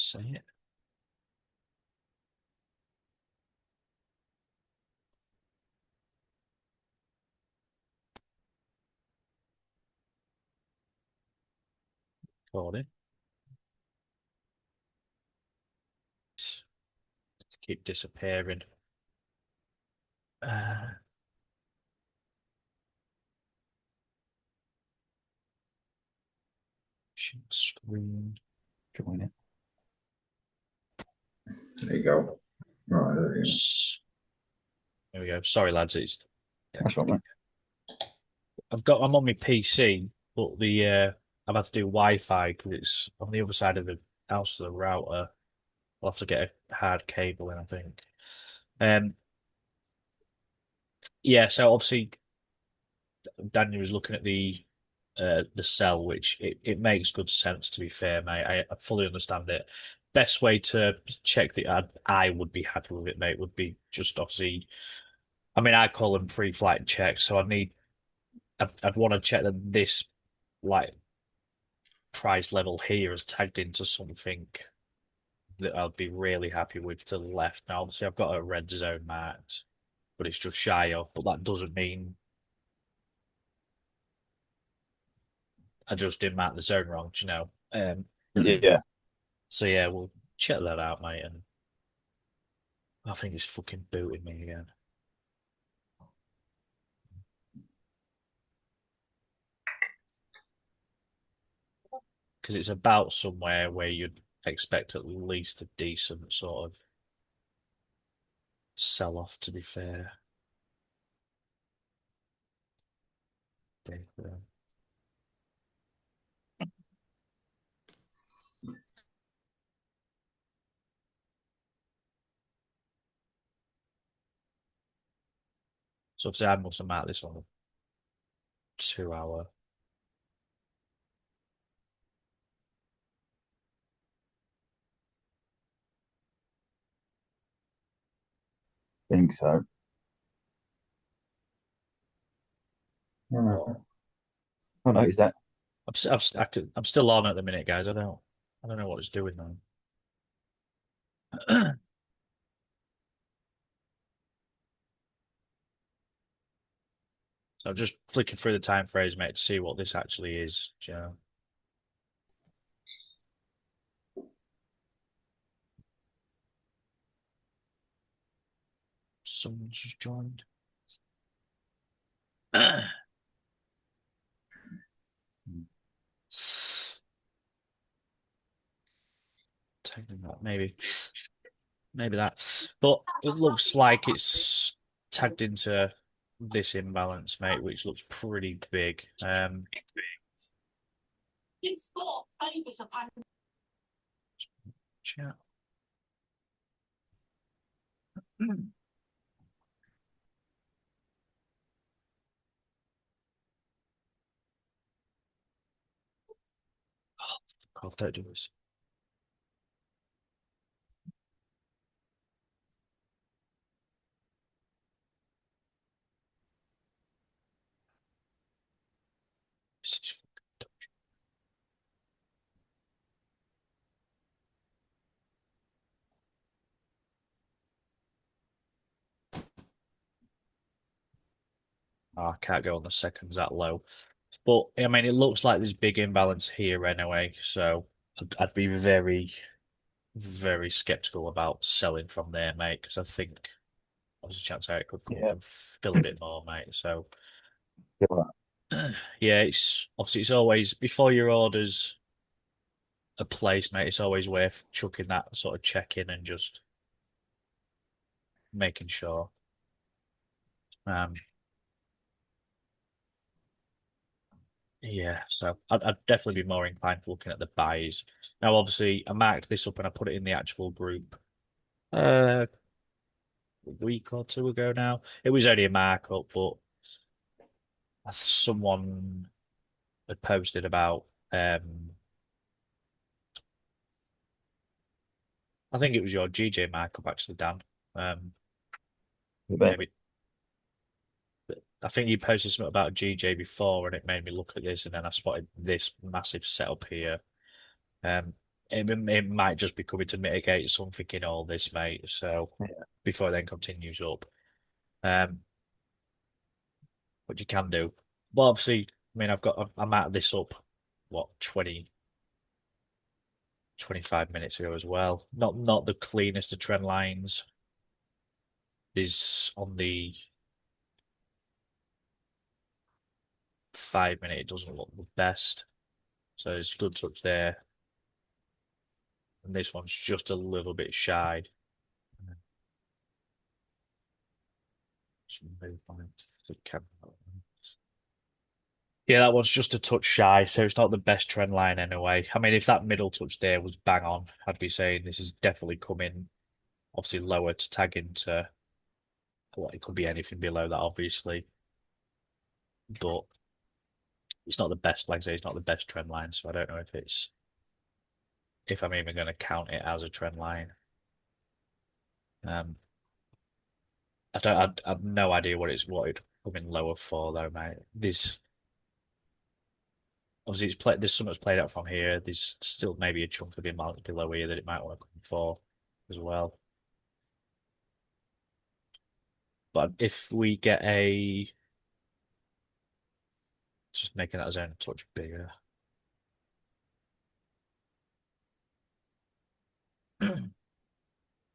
say it. Recording. Keep disappearing. Screen. Join it. There you go. Right, there you go. There we go. Sorry, lads. That's right, mate. I'm on my PC, but I've had to do Wi-Fi because it's on the other side of the house of the router. I'll have to get a hard cable in, I think. Um, yeah. So obviously, Daniel was looking at the cell, which it makes good sense. To be fair, mate, I fully understand it. Best way to check that I would be happy with it, mate, would be just obviously. I mean, I call them pre-flight checks, so I'd want to check that this like price level here is tagged into something that I'd be really happy with to the left. Now, obviously, I've got a red zone marked, but it's just shy of. But that doesn't mean I just didn't mark the zone wrong, do you know? Yeah. So yeah, we'll check that out, mate. And I think it's fucking booting me again. Because it's about somewhere where you'd expect at least a decent sort of sell off, to be fair. So obviously I must have marked this on a 2 hour. Think so. Right. I noticed that. I'm still on at the minute, guys. I don't know what it's doing now. So I'm just flicking through the time frames, mate, to see what this actually is. Do you know? Someone just joined. Taking that, maybe that. But it looks like it's tagged into this imbalance, mate, which looks pretty big. Chat. Oh, fuck off, don't do this. Oh, I can't go on the seconds that low. But I mean, it looks like there's big imbalance here anyway, so I'd be very, very skeptical about selling from there, mate, because I think there's a chance how it could come up Yeah. and fill a bit more, mate. So Yeah. yeah, it's obviously it's always before your orders are placed, mate. It's always worth chucking that sort of check in and just making sure. Um, Yeah, so I'd definitely be more inclined to looking at the buys. Now, obviously, I marked this up and I put it in the actual group a week or two ago now. It was only a markup, but someone had posted about, I think it was your GJ markup actually, Dan. Um, maybe I think you posted something about GJ before and it made me look at this and then I spotted this massive setup here. Um, it might just be coming to mitigate something in all this, mate. So Yeah. before it then continues up, um, what you can do. Well, obviously, I mean, I'm out of this up, what, 25 minutes ago as well. Not the cleanest of trend lines. Is on the 5 minute, it doesn't look the best. So it's good touch there. And this one's just a little bit shy. Just move on it to the camera. Yeah, that one's just a touch shy, so it's not the best trend line anyway. I mean, if that middle touch there was bang on, I'd be saying this is definitely coming obviously lower to tag into what it could be anything below that, obviously. But it's not the best, like I say, it's not the best trend line, so I don't know if I'm even going to count it as a trend line. Um, I have no idea what it'd come in lower for though, mate. This obviously it's played. There's something's played out from here. There's still maybe a chunk of imbalance below here that it might want to come for as well. But if we get just making that zone a touch bigger.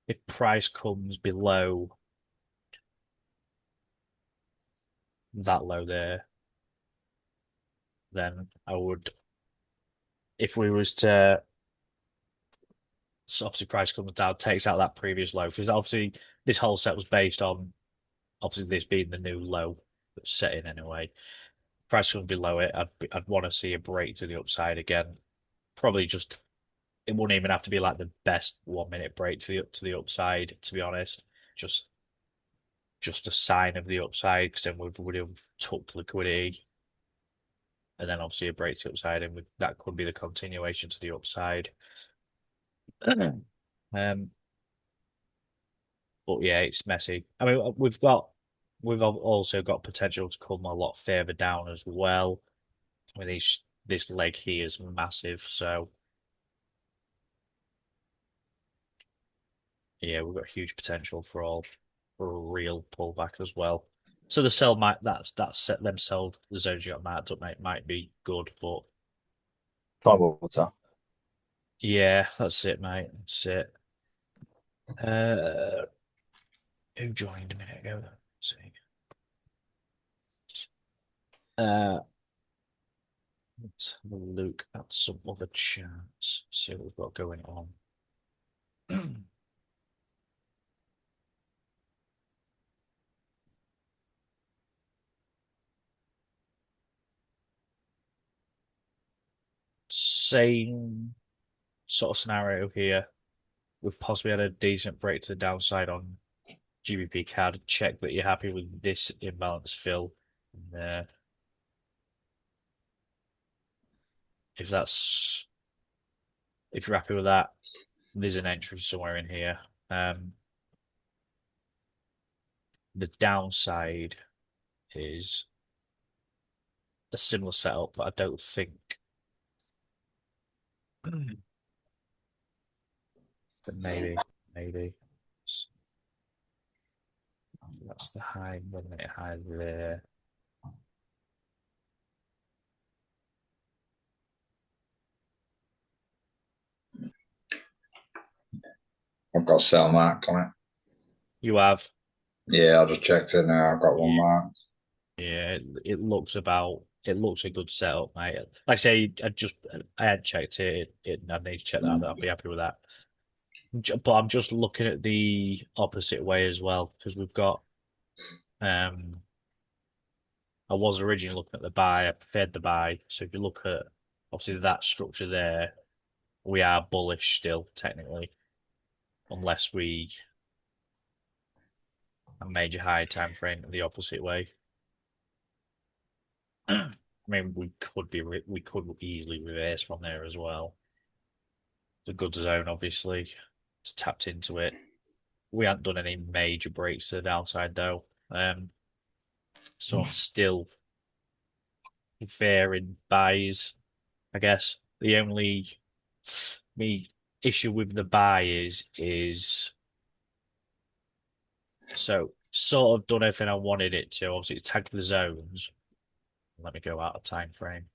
If price comes below that low there, then I would, if we was to, so obviously price comes down, takes out that previous low, because obviously this whole set was based on obviously this being the new low that's set in anyway. Price comes below it, I'd want to see a break to the upside again. Probably just it wouldn't even have to be like the best 1 minute break to the upside, to be honest. Just just a sign of the upside, because then we would have took liquidity, and then obviously a break to the upside, and that could be the continuation to the upside. Um, but yeah, it's messy. I mean, we've also got potential to come a lot further down as well. I mean, this leg here is massive, so yeah, we've got huge potential for a real pullback as well. So the sell might that's set them sell the zones you got marked up, mate, might be good, but Try water. yeah, that's it, mate. That's it. Uh, who joined a minute ago? Let's see. Uh, let's have a look at some other charts. See what we've got going on. Same sort of scenario here. We've possibly had a decent break to the downside on GBP CAD. Check that you're happy with this imbalance fill. And, if that's if you're happy with that, there's an entry somewhere in here. The downside is a similar setup, but I don't think. But maybe that's the high, 1 minute high there. I've got sell marked on it. You have, Yeah, I just checked it now. I've got one yeah, marked. yeah. It looks a good setup, mate. Like I say, I had checked it. I need to check that. I'll be happy with that. But I'm just looking at the opposite way as well, because we've got. I was originally looking at the buy. I preferred the buy. So if you look at obviously that structure there, we are bullish still technically, unless we a major high time frame the opposite way. I mean, we could easily reverse from there as well. It's a good zone, obviously. It's tapped into it. We haven't done any major breaks to the downside though. So I'm still fair in buys, I guess. The only me issue with the buy is so sort of done everything I wanted it to. Obviously, it's tagged the zones. Let me go out of time frame.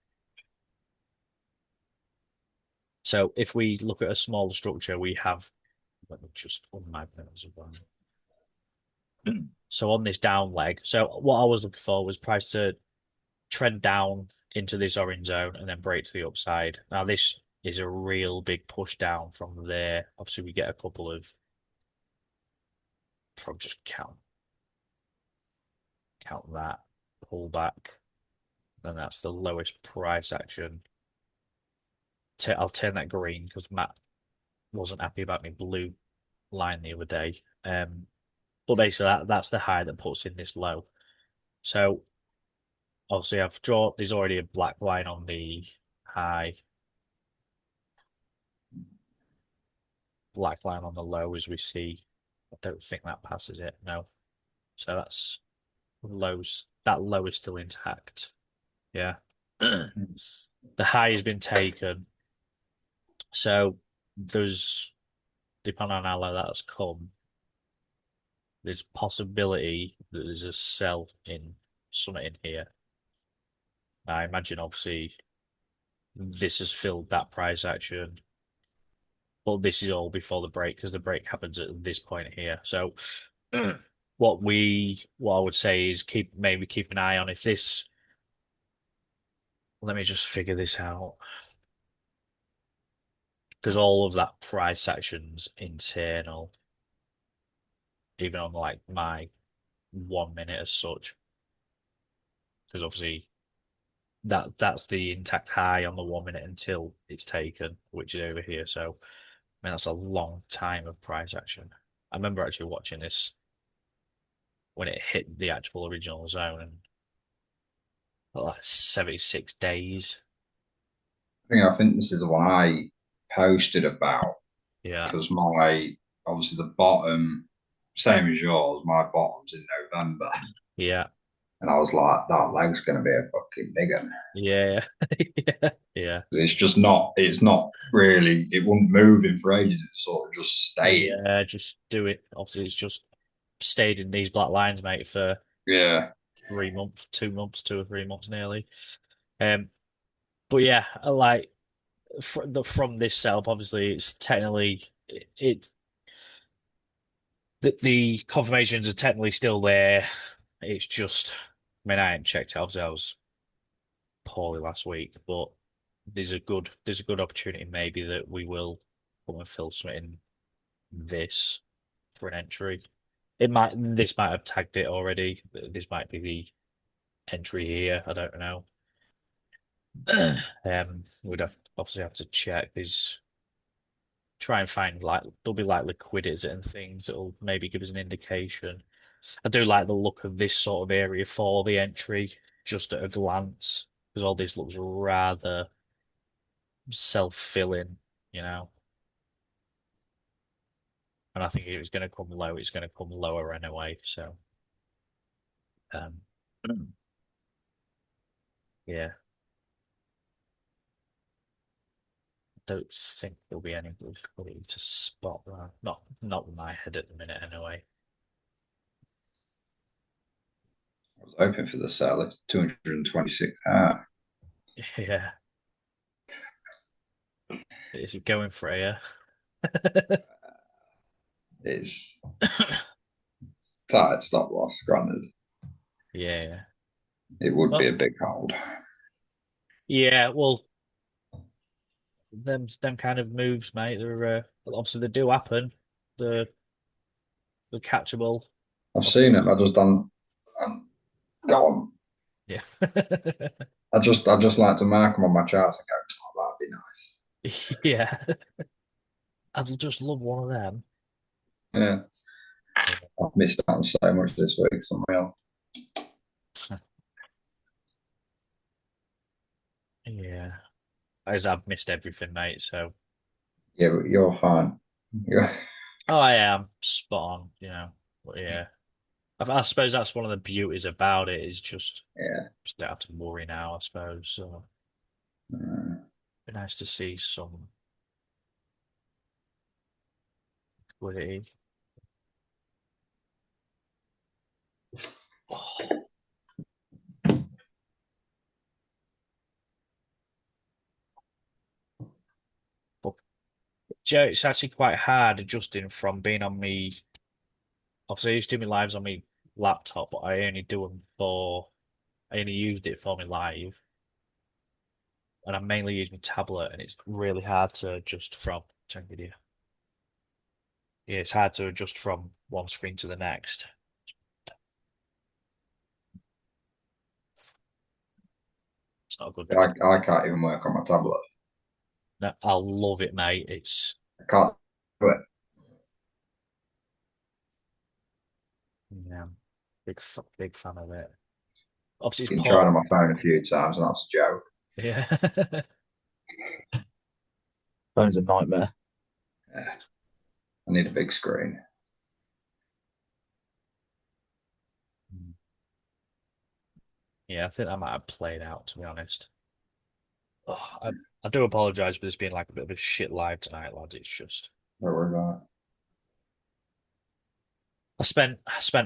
So if we look at a smaller structure, we have. Let me just unmag them as well. So on this down leg, so what I was looking for was price to trend down into this orange zone and then break to the upside. Now this is a real big push down from there. Obviously, we get a couple of probably just count that pull back, and that's the lowest price action. I'll turn that green because Matt wasn't happy about me blue line the other day. But basically that's the high that puts in this low. So obviously I've drawn. There's already a black line on the high, black line on the low as we see. I don't think that passes it. No. So that's lows. That low is still intact. Yeah. The high has been taken. So there's, depending on how low that's come, there's possibility that there's a sell in something in here. I imagine obviously this has filled that price action. But this is all before the break because the break happens at this point here. So what I would say is maybe keep an eye on if this. Let me just figure this out. Because all of that price action's internal, even on like my 1 minute as such. Because obviously that's the intact high on the 1 minute until it's taken, which is over here. So I mean that's a long time of price action. I remember actually watching this when it hit the actual original zone and like 76 days. I think this is the one I posted about Yeah. because my obviously the bottom, same as yours, my bottom's in November. Yeah. And I was like, that leg's going to be a fucking big one. Yeah. Yeah. Yeah. It's not really, it wouldn't move in for ages. It's sort of just staying. Yeah. Just do it. Obviously, it's just stayed in these black lines, mate, for Yeah. 3 months, 2 months, 2 or 3 months nearly. Um, but yeah, like from this setup, obviously, it's technically it the confirmations are technically still there. It's just, I mean, I hadn't checked it. Obviously, I was poorly last week, but there's a good opportunity maybe that we will come and fill something in this for an entry. This might have tagged it already. This might be the entry here. I don't know. We'd obviously have to check. Try and find like there'll be like liquidities and things that'll maybe give us an indication. I do like the look of this sort of area for the entry, just at a glance, because all this looks rather self-filling, you know. And I think if it's going to come low, it's going to come lower anyway. So, um, yeah, don't think there'll be any liquidity to spot that. Not with my head at the minute, anyway. I was hoping for the sell. It's 226. Ah, Yeah, it's going for it, yeah. it's tight stop loss, granted. Yeah. It would be Well, a big hold. yeah. Well, them kind of moves, mate. Obviously they do happen. They're they're catchable. I've Obviously, seen it. I just don't. Go on. yeah. I just like to mark them on my charts and go, oh, that'd be Yeah. I'd just love one of them. nice. Yeah. I've missed out on so much this week. Some real. Yeah. As I've missed everything, mate. So, Yeah, but you're fine. You're, oh, I am spot on, you know. But yeah, I suppose that's one of the beauties about it is yeah. just don't have to worry now. I suppose. So, Uh, be nice to see some. Would it? But Joe, it's actually quite hard adjusting from being on me. Obviously, I used to do my lives on my laptop, but I only do them for. I only used it for my live, and I mainly use my tablet, and it's really hard to adjust from. Check video. Yeah, it's hard to adjust from one screen to the next. It's not a good trick. I can't even work on my tablet. No, I love it, mate. It's I can't do it. yeah, big fan of it. Obviously, it's Been trying on port. my phone a few times, and that's a joke. Yeah. Phone's a nightmare. Yeah, I need a big screen. Yeah, I think that might have played out, to be honest. Oh, I do apologise for this being like a bit of a shit live tonight, lads. It's just Don't worry about I spent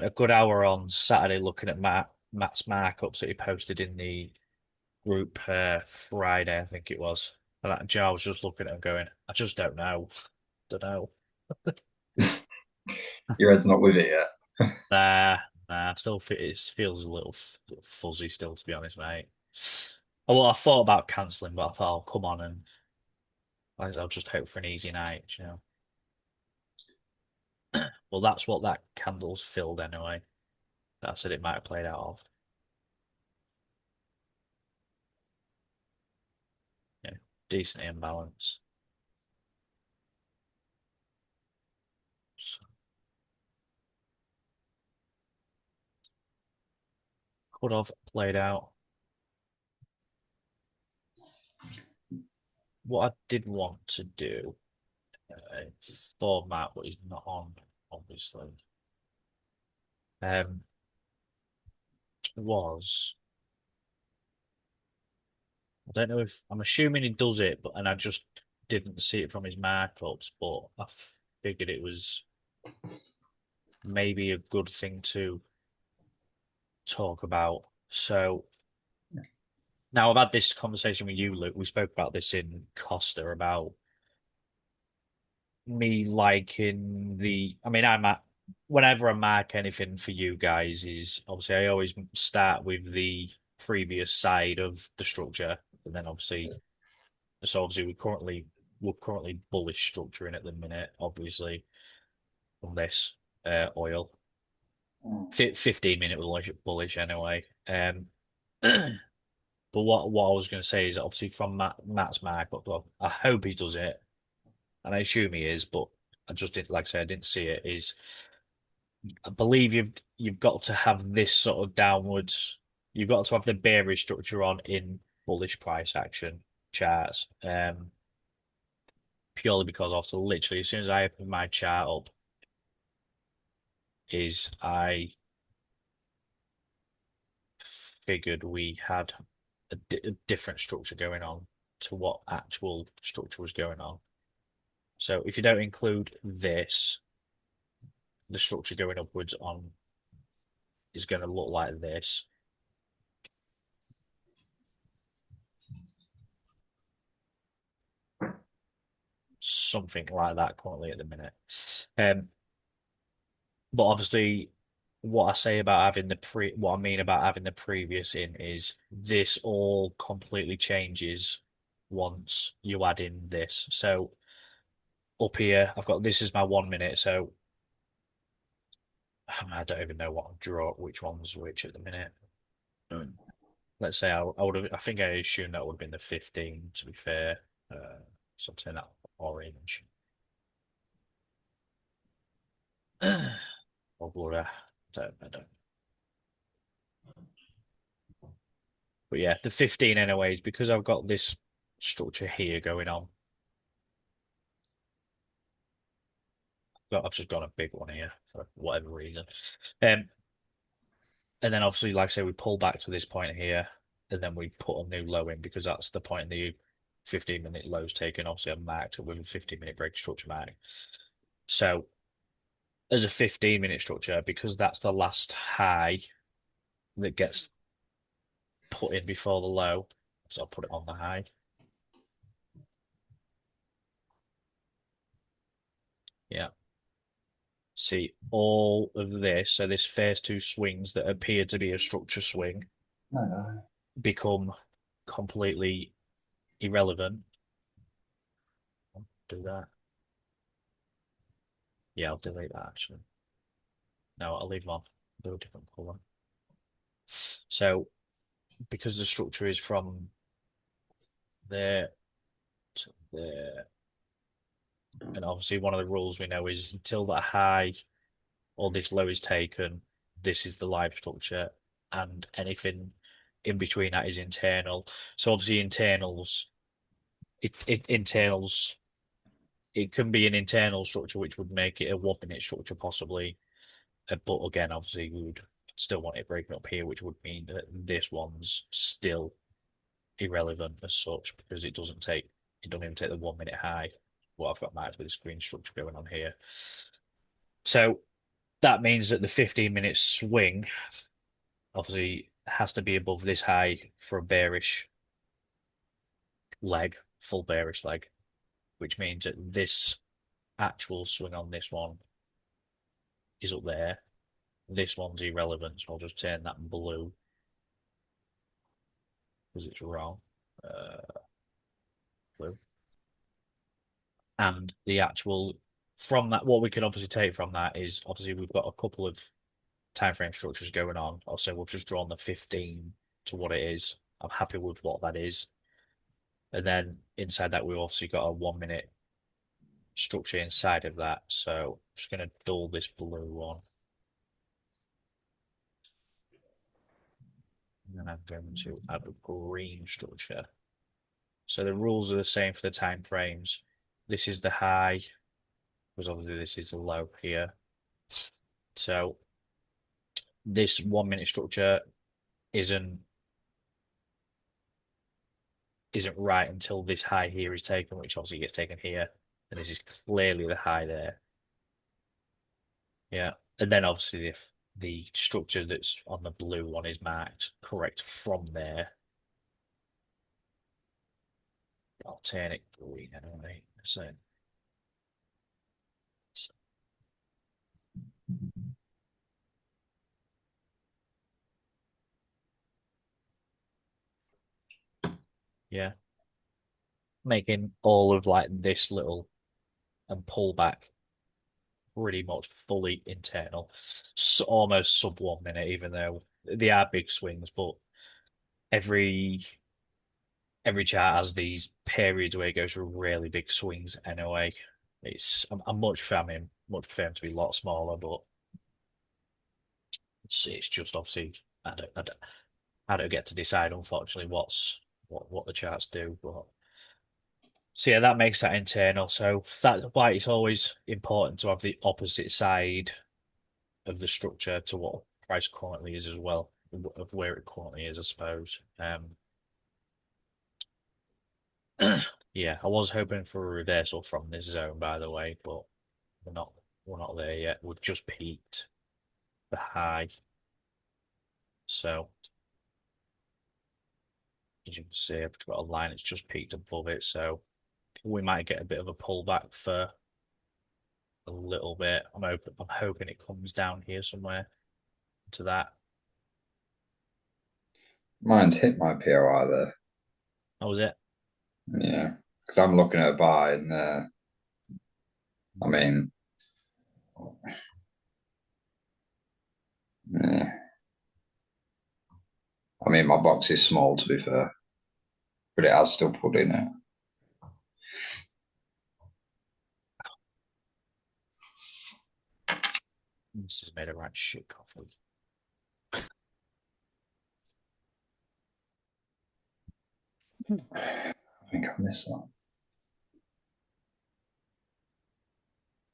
a good hour on Saturday looking at Matt's markups that he posted in the group Friday, I think it was. And I was just looking at him going, I just don't know. Don't know. it. Your head's not with it yet. Nah, nah, it feels a little fuzzy still, to be honest, mate. Well, I thought about cancelling, but I thought, oh, come on, and I'll just hope for an easy night, you know. Well, that's what that candle's filled anyway. That said it might have played out of. Yeah, decent imbalance. So, could have played out. What I did want to do, format, but he's not on, obviously, um, was I don't know if I'm assuming he does it, but and I just didn't see it from his markups, but I figured it was maybe a good thing to talk about. So now I've had this conversation with you, Luke. We spoke about this in Costa about me liking the. I mean, whenever I mark anything for you guys, is obviously I always start with the previous side of the structure, and then obviously we're currently bullish structuring at the minute, obviously on this oil. 15-minute bullish anyway. But what I was going to say is obviously from Matt's markup, well, I hope he does it, and I assume he is, but I just didn't, like I said, I didn't see it. Is I believe you've got to have this sort of downwards. You've got to have the bearish structure on in bullish price action charts. Purely because also literally as soon as I open my chart up, is I figured we had a different structure going on to what actual structure was going on. So if you don't include this, the structure going upwards on is going to look like this. Something like that currently at the minute. But obviously what I say about having what I mean about having the previous in is this all completely changes once you add in this. So up here, I've got this is my 1 minute, so I don't even know which one's which at the minute. Let's say I think I assumed that would have been the 15, to be fair. So I'm saying that orange. Or blood, I don't. But yeah, the 15 anyways, because I've got this structure here going on. I've just got a big one here for whatever reason. And then obviously, like I say, we pull back to this point here, and then we put a new low in because that's the point the 15-minute low's taken. Obviously, I'm marked with a 15-minute break structure mark. So as a 15-minute structure because that's the last high that gets put in before the low. So I'll put it on the high. Yeah. See, all of this, so this phase two swings that appear to be a structure swing become completely irrelevant. Do that. Yeah, I'll delete that actually. No, I'll leave them on. Do a different color. So, because the structure is from there to there, and obviously one of the rules we know is until that high or this low is taken, this is the live structure, and anything in between that is internal. So obviously internals, it can be an internal structure which would make it a 1 minute structure possibly. But again, obviously we would still want it breaking up here, which would mean that this one's still irrelevant as such because it doesn't even take the 1 minute high. What I've got marked with the screen structure going on here. So that means that the 15-minute swing obviously has to be above this high for a bearish leg, full bearish leg, which means that this actual swing on this one is up there. This one's irrelevant, so I'll just turn that blue because it's wrong. Blue. And the actual from that, what we can obviously take from that is obviously we've got a couple of time frame structures going on. I'll say we've just drawn the 15 to what it is. I'm happy with what that is. And then inside that, we've obviously got a 1 minute structure inside of that. So I'm just going to dull this blue one. And then I'm going to add a green structure. So the rules are the same for the time frames. This is the high, because obviously this is the low here. So this 1 minute structure isn't right until this high here is taken, which obviously gets taken here. And this is clearly the high there. Yeah. And then obviously if the structure that's on the blue one is marked correct from there, I'll turn it green anyway. So yeah. Making all of like this little and pullback pretty much fully internal. Almost sub 1 minute, even though they are big swings, but every chart has these periods where it goes through really big swings anyway. I'm much prefer them to be a lot smaller, but it's just obviously I don't get to decide unfortunately what the charts do. But so yeah, that makes that internal. So that's why it's always important to have the opposite side of the structure to what price currently is as well, of where it currently is, I suppose. Yeah, I was hoping for a reversal from this zone, by the way, but we're not we're not there yet. We've just peaked the high. So as you can see, I've got a line that's just peaked above it, so we might get a bit of a pullback for a little bit. I'm hoping it comes down here somewhere to that. Mine's hit my POI there. That was it. Yeah, because I'm looking at a buy in there. I mean, yeah. I mean, my box is small to be fair, but it has still put in it. This is made of right shit coffee. I think I missed that.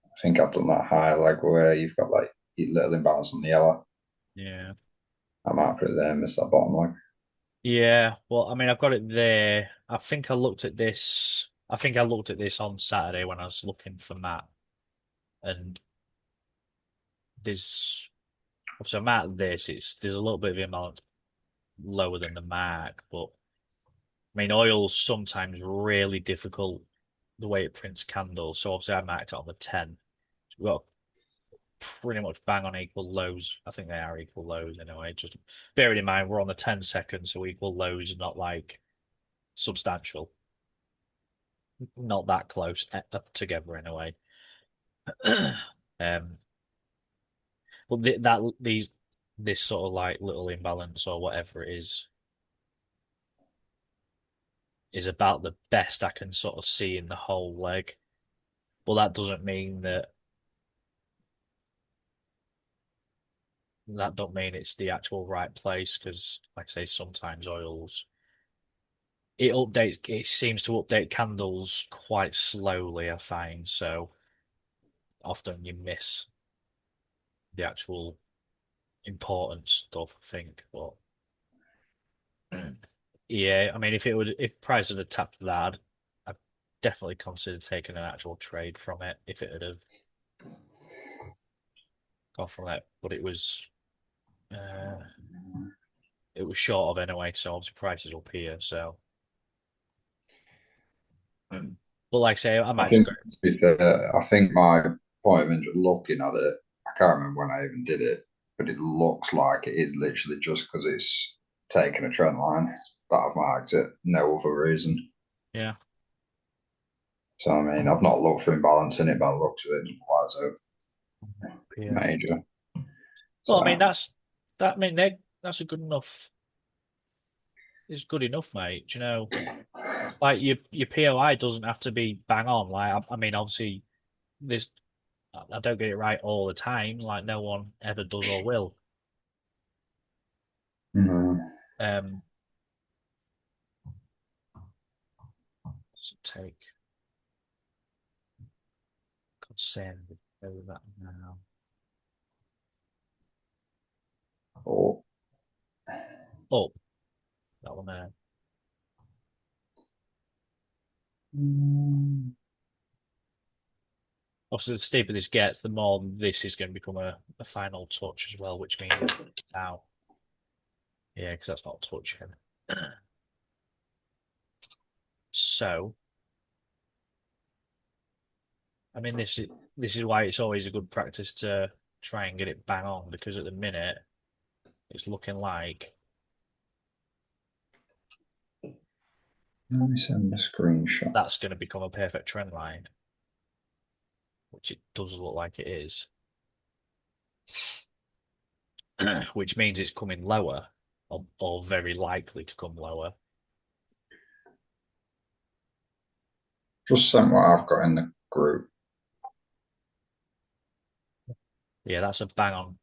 I think I've done that high leg where you've got like your little imbalance on the yellow. Yeah. I might put it there and miss that bottom leg. Yeah, well, I mean, I've got it there. I think I looked at this. I think I looked at this on Saturday when I was looking for Matt, and there's obviously I'm at this. There's a little bit of imbalance lower than the mark, but I mean oil's sometimes really difficult the way it prints candles. So obviously I marked it on the 10. We've got pretty much bang on equal lows. I think they are equal lows anyway. Just bearing in mind we're on the 10 seconds, so equal lows are not like substantial, not that close up together anyway. um, but this sort of like little imbalance or whatever it is about the best I can sort of see in the whole leg. But that doesn't mean that don't mean it's the actual right place because, like I say, sometimes oils it seems to update candles quite slowly, I find. So often you miss the actual important stuff, I think. But yeah, I mean, if prices had tapped that, I'd definitely consider taking an actual trade from it if it had have gone from it. But uh, it was short of anyway, so obviously prices up here. So, but like I say, I I might just think, go. to be fair, I think my point of interest looking at it, I can't remember when I even did it, but it looks like it is literally just because it's taken a trend line that I've marked it, no other reason. Yeah, So, I mean, I've not looked for imbalance in it, but it looks of it doesn't look like so yeah. major. Well, I mean, So, that. I mean, that's a good enough. It's good enough, mate. Do you know, like your POI doesn't have to be bang on. Like, I mean, obviously, this I don't get it right all the time. Like, no one ever does or will. mm, Um, so take consent over that now. oh, Oh, that one there. mm, Obviously, the steeper this gets, the more this is going to become a final touch as well, which means it's now. Yeah, because that's not touching. So, I mean, this is why it's always a good practice to try and get it bang on because at the minute it's looking like let me send a screenshot. that's going to become a perfect trend line, which it does look like it is, which means it's coming lower or very likely to come lower. Just sent what I've got in the group. Yeah, that's a bang on.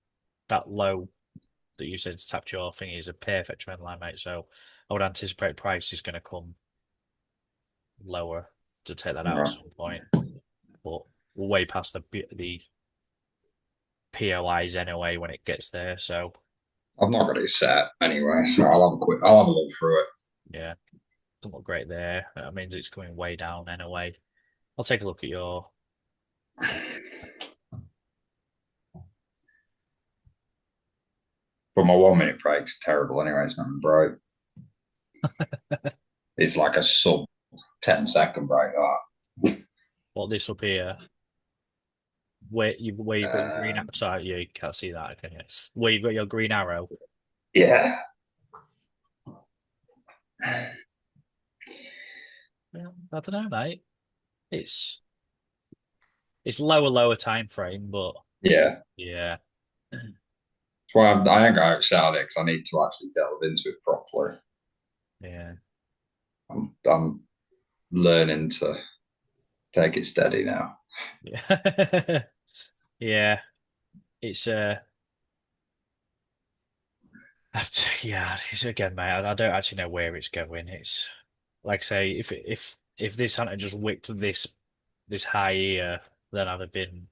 That low that you said tapped your thing is a perfect trend line, mate. So I would anticipate price is going to come lower to take that out at Right. some point, but we're way past the POIs anyway when it gets there. So I've not got it set anyway, so I'll have a look through it. yeah, doesn't look great there. That means it's coming way down anyway. I'll take a look at your. But my 1 minute break's terrible anyway, it's not bright. It's like a sub 10-second break that. What this up here, where you've got your green arrow. Um, Sorry, yeah, you can't see that, can you? Where you've got your green arrow. yeah. Well, I don't know, mate. It's it's lower time frame, but Yeah. yeah, That's why I ain't got outside it because I need to actually delve into it properly. yeah, I'm learning to take it steady now. yeah, yeah. It's yeah. It's again, mate. I don't actually know where it's going. It's like I say, if this hadn't just wicked this high here, then I'd have been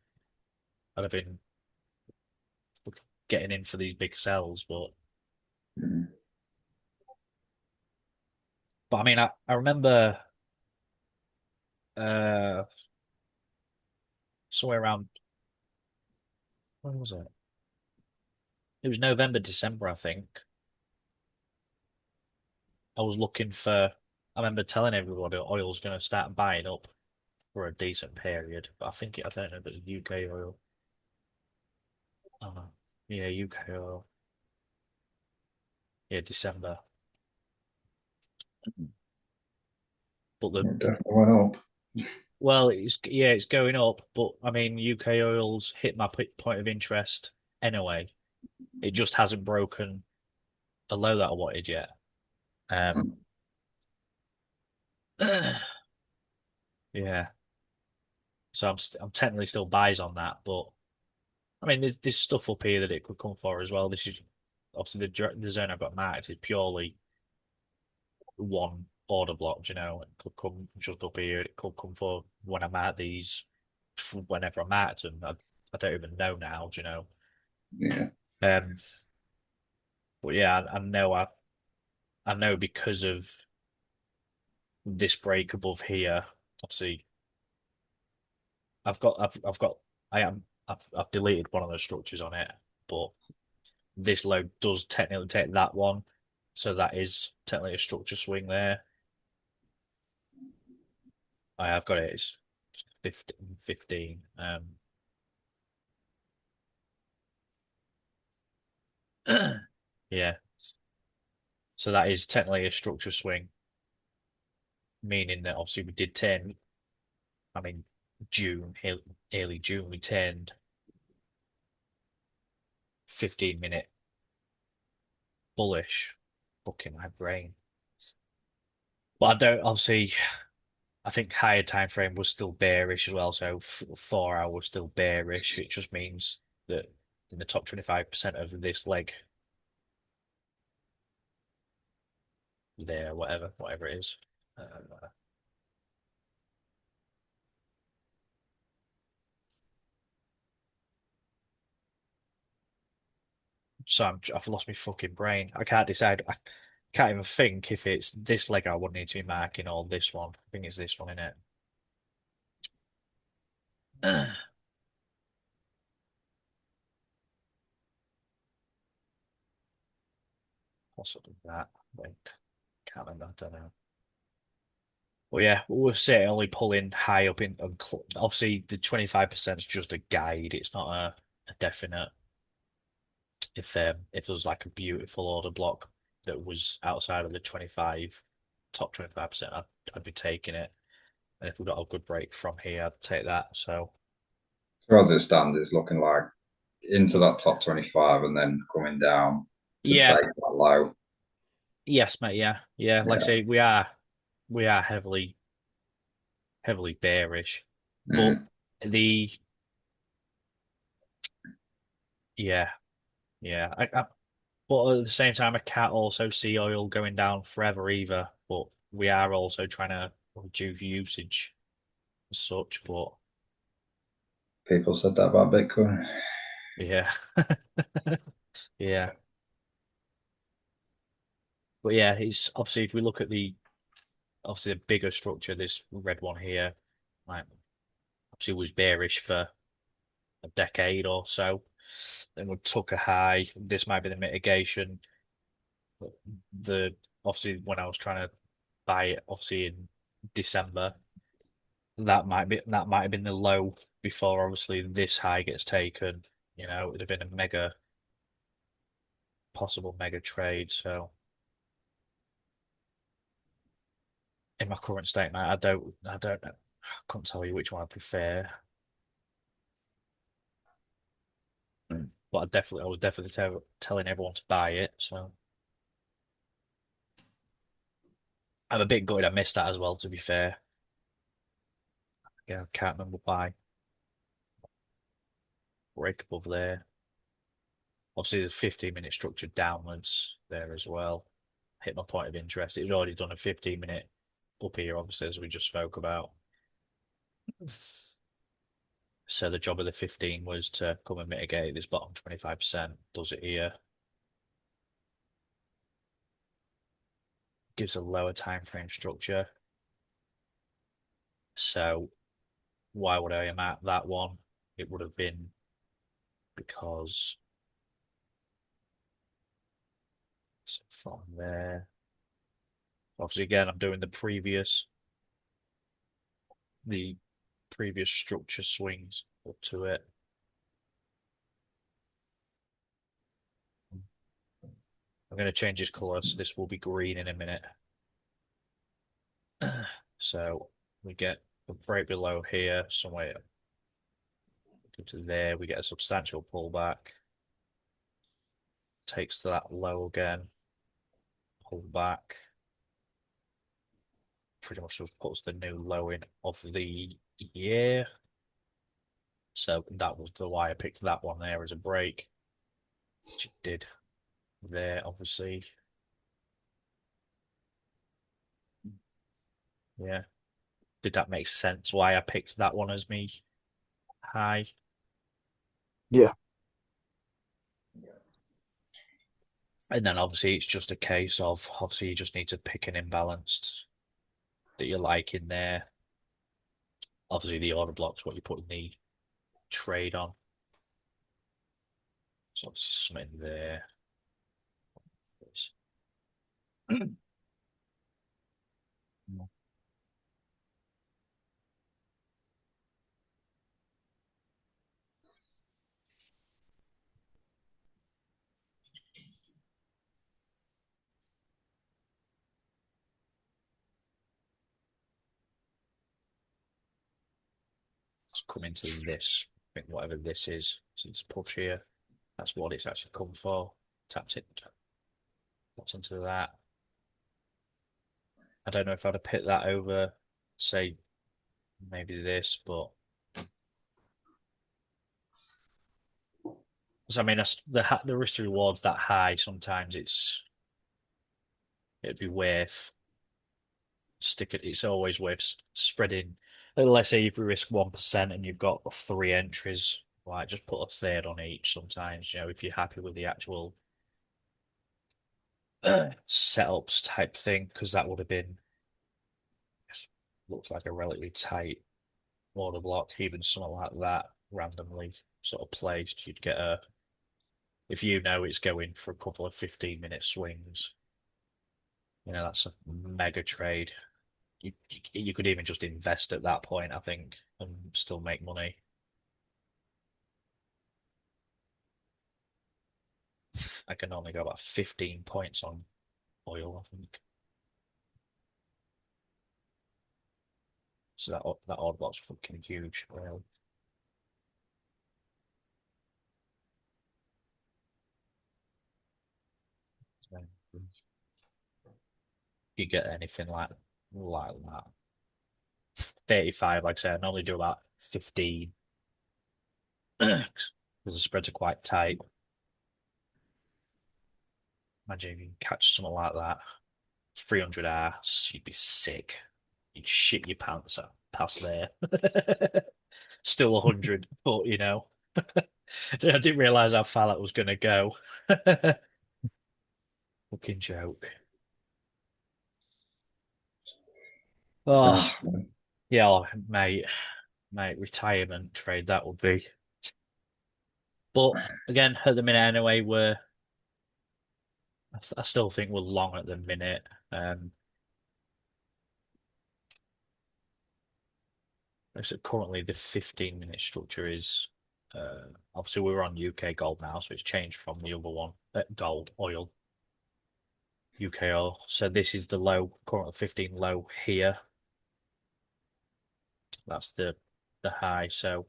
getting in for these big sells. Mm. But I mean, I remember uh somewhere around when was it? It was November, December, I think. I was looking for. I remember telling everybody oil's going to start buying up for a decent period, but I don't know, but the UK oil. I don't know. Yeah, UK oil. Yeah, December. But the It definitely went up. well, it's going up, but I mean, UK oil's hit my point of interest anyway. It just hasn't broken a low that I wanted yet. Um, yeah. So I'm technically still buys on that, but I mean, there's stuff up here that it could come for as well. This is obviously the zone I've got marked is purely one order block. You know, it could come just up here. It could come for when I'm at these, whenever I'm at them. I don't even know now. You know. Yeah. Um, but yeah, I know because of this break above here. Obviously, I've got I've deleted one of the structures on it, but this load does technically take that one, so that is technically a structure swing there. I have got it. It's 15, 15. Yeah, so that is technically a structure swing, meaning that obviously we did 10. I mean, early June, we turned 15-minute bullish. Fucking my brain. But I don't obviously. I think higher time frame was still bearish as well. So 4 hours was still bearish. It just means that in the top 25% of this leg there, whatever it is. Uh, I've lost my fucking brain. I can't decide. I can't even think if it's this leg I would need to be marking or this one. I think it's this one in it. Possibly that. I think. Can't remember. I don't know. But yeah, we're certainly pulling high up in. Obviously, the 25% is just a guide. It's not a definite. If there was like a beautiful order block that was outside of the 25 top 25%, I'd be taking it. And if we got a good break from here, I'd take that. So So as it stands, it's looking like into that top 25 and then coming down to yeah, take that low. yes, mate. Yeah, yeah. Like I Yeah. say, we are heavily bearish, but Mm. the yeah, yeah. But at the same time, I can't also see oil going down forever either. But we are also trying to reduce usage as such. But People said that about Bitcoin. yeah, yeah. But yeah, it's obviously if we look at the obviously the bigger structure, this red one here, like obviously was bearish for a decade or so. Then we took a high. This might be the mitigation. The obviously when I was trying to buy it, obviously in December, that might have been the low before obviously this high gets taken. You know, it would have been a possible mega trade. So in my current state, mate, I don't know. I couldn't tell you which one I prefer. But I was definitely telling everyone to buy it. So I'm a bit gutted I missed that as well, to be fair. Yeah, I can't remember why. Break above there. Obviously, there's 15-minute structure downwards there as well. Hit my point of interest. It had already done a 15-minute up here, obviously, as we just spoke about. So the job of the 15 was to come and mitigate this bottom 25%. Does it here. Gives a lower time frame structure. So why would I am at that one? It would have been because So from there, obviously, again, I'm doing the previous structure swings up to it. I'm going to change this color, so this will be green in a minute. So we get a break below here, somewhere to there. We get a substantial pullback. Takes to that low again. Pull back. Pretty much just puts the new low in of the year. So that was why I picked that one there as a break, which it did there, obviously. Yeah. Did that make sense why I picked that one as me high? Yeah. And then obviously it's just a case of obviously you just need to pick an imbalanced that you like in there. Obviously the order block's what you put in the trade on. So obviously something there. Let's come into this, I think whatever this is. So it's push here. That's what it's actually come for. Tapped it. What's into that? I don't know if I'd have picked that over, say, maybe this, but so, I mean, the risk to reward's that high. Sometimes it'd be worth It's always worth spreading. Let's say if you risk 1% and you've got 3 entries, like just put a third on each. Sometimes, if you're happy with the actual setups type thing, because that would have been looks like a relatively tight order block. Even something like that randomly sort of placed, you'd get if you know it's going for a couple of 15-minute swings, that's a mega trade. You could even just invest at that point, I think, and still make money. I can only go about 15 points on oil, I think. So that odd bot's fucking huge. Well, you get anything like that. 35, like I said, I normally do about 15 because the spreads are quite tight. Imagine if you can catch something like that. 300R, you'd be sick. You'd shit your pants up past there. Still 100, but I didn't realize how far that was going to go. Fucking joke. Oh, Nice. yeah, mate, retirement trade that would be. But again, at the minute anyway, I still think we're long at the minute. So currently the 15-minute structure is obviously we're on UK gold now, so it's changed from the other one, gold oil, UK oil. So this is the low, currently 15 low here. That's the high. So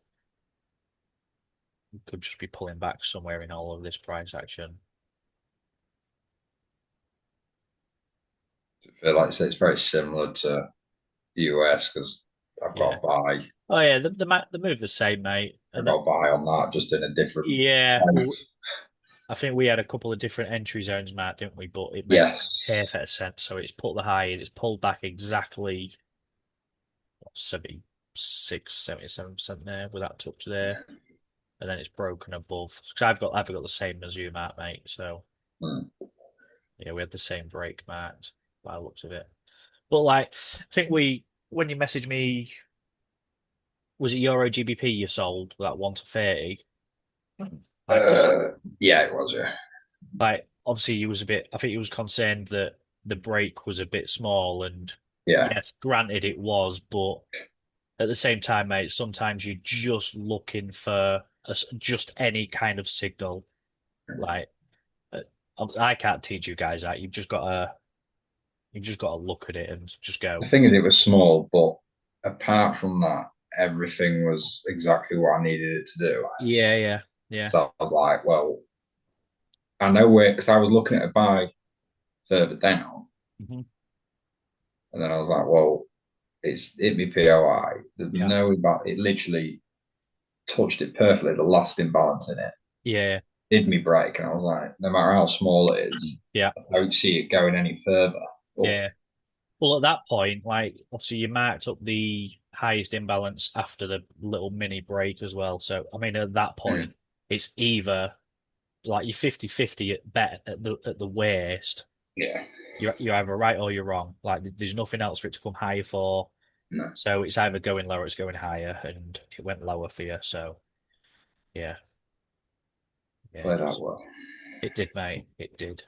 we could just be pulling back somewhere in all of this price action. I feel like it's very similar to US because I've got Yeah. a buy. Oh yeah, the move the same, mate. I've got a buy on that, just in a different Yeah, place. I think we had a couple of different entry zones, Matt, didn't we? But it makes Yes. perfect sense. So it's put the high in, it's pulled back exactly 76, 77% there with that touch there. And then it's broken above. Because I've got the same as you, Matt, mate. So yeah, we had the same break, Matt, by the looks of it. But I think when you messaged me, was it Euro GBP you sold that 1 to 30? Yeah, it was, yeah. obviously he was a bit. I think he was concerned that the break was a bit small, and Yeah, yes, granted it was, but at the same time, mate, sometimes you're just looking for just any kind of signal. Like uh, I can't teach you guys that. You've just got to look at it and just the go, thing is, it was small, but apart from that, everything was exactly what I needed it to do. yeah, yeah, yeah, So I was like, well, I know where, because I was looking at a buy further down, hmm and then I was like, well, it's hit me POI. There's yeah, no about it. Literally touched it perfectly. The last imbalance in it yeah, did me break, and I was like, no matter how small it is, yeah, I don't see it going any further up. yeah. Well, at that point, like obviously you marked up the highest imbalance after the little mini break as well. So I mean, at that Mm. point, it's either like you're 50-50 at bet at the worst. Yeah, You're either right or you're wrong. Like there's nothing else for it to come higher for. no, So it's either going lower or it's going higher, and it went lower for you. So yeah, yeah, played out well. it did, mate. It did.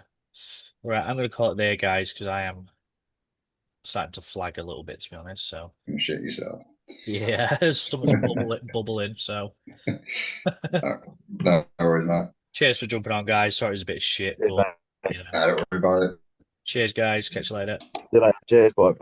Right, I'm going to call it there, guys, because I am starting to flag a little bit, to be honest. So You shit yourself. yeah, stomach's bubbling. So No, no worries, mate. cheers for jumping on, guys. Sorry, it's a bit shit, Cheers, but mate. you know, Don't worry about it. cheers, guys. Catch you later. See you later. Cheers, bye.